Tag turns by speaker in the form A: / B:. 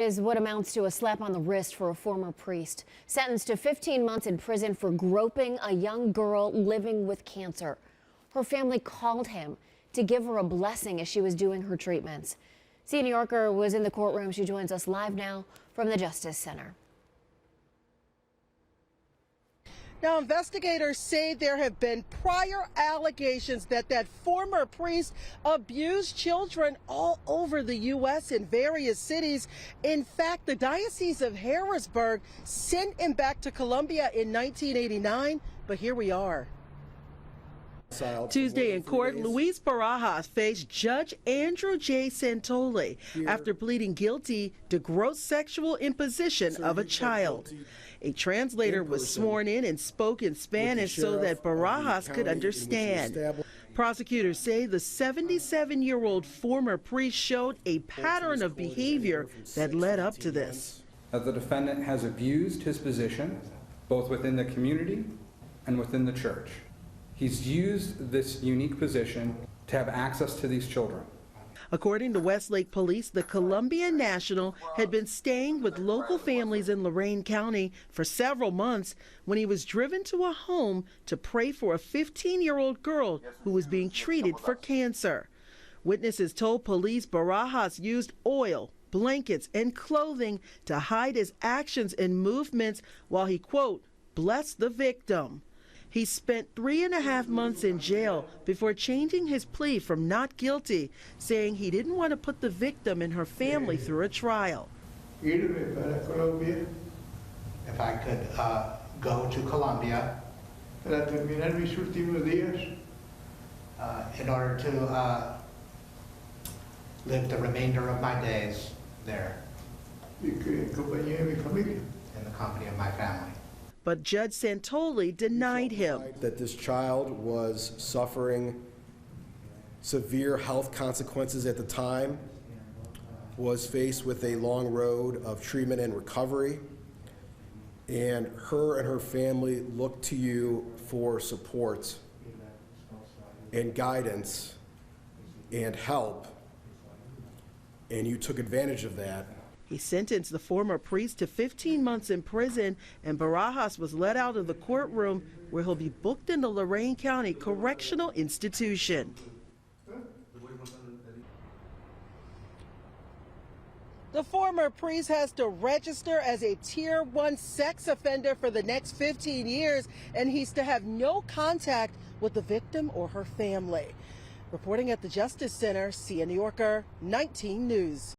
A: Is what amounts to a slap on the wrist for a former priest sentenced to 15 months in prison for groping a young girl living with cancer. Her family called him to give her a blessing as she was doing her treatments. See, New Yorker was in the courtroom. She joins us live now from the Justice Center.
B: Now, investigators say there have been prior allegations that former priest abused children all over the U.S. in various cities. In fact, the Diocese of Harrisburg sent him back to Colombia in 1989, but here we are. Tuesday in court, Luis Barajas faced Judge Andrew J. Santoli after pleading guilty to gross sexual imposition of a child. A translator was sworn in and spoke in Spanish so that Barajas could understand. Prosecutors say the 77-year-old former priest showed a pattern of behavior that led up to this.
C: The defendant has abused his position both within the community and within the church. He's used this unique position to have access to these children.
B: According to Westlake police, the Colombian national had been staying with local families in Lorain County for several months when he was driven to a home to pray for a 15-year-old girl who was being treated for cancer. Witnesses told police Barajas used oil, blankets, and clothing to hide his actions and movements while he, quote, blessed the victim. He spent 3.5 months in jail before changing his plea from not guilty, saying he didn't want to put the victim and her family through a trial.
D: If I could go to Colombia in order to live the remainder of my days there in the company of my family.
B: But Judge Santoli denied him.
E: That this child was suffering severe health consequences at the time, was faced with a long road of treatment and recovery, and her family looked to you for support and guidance and help, and you took advantage of that.
B: He sentenced the former priest to 15 months in prison, and Barajas was let out of the courtroom where he'll be booked in the Lorain County Correctional Institution. The former priest has to register as a Tier 1 sex offender for the next 15 years, and he's to have no contact with the victim or her family. Reporting at the Justice Center, See, New Yorker 19 News.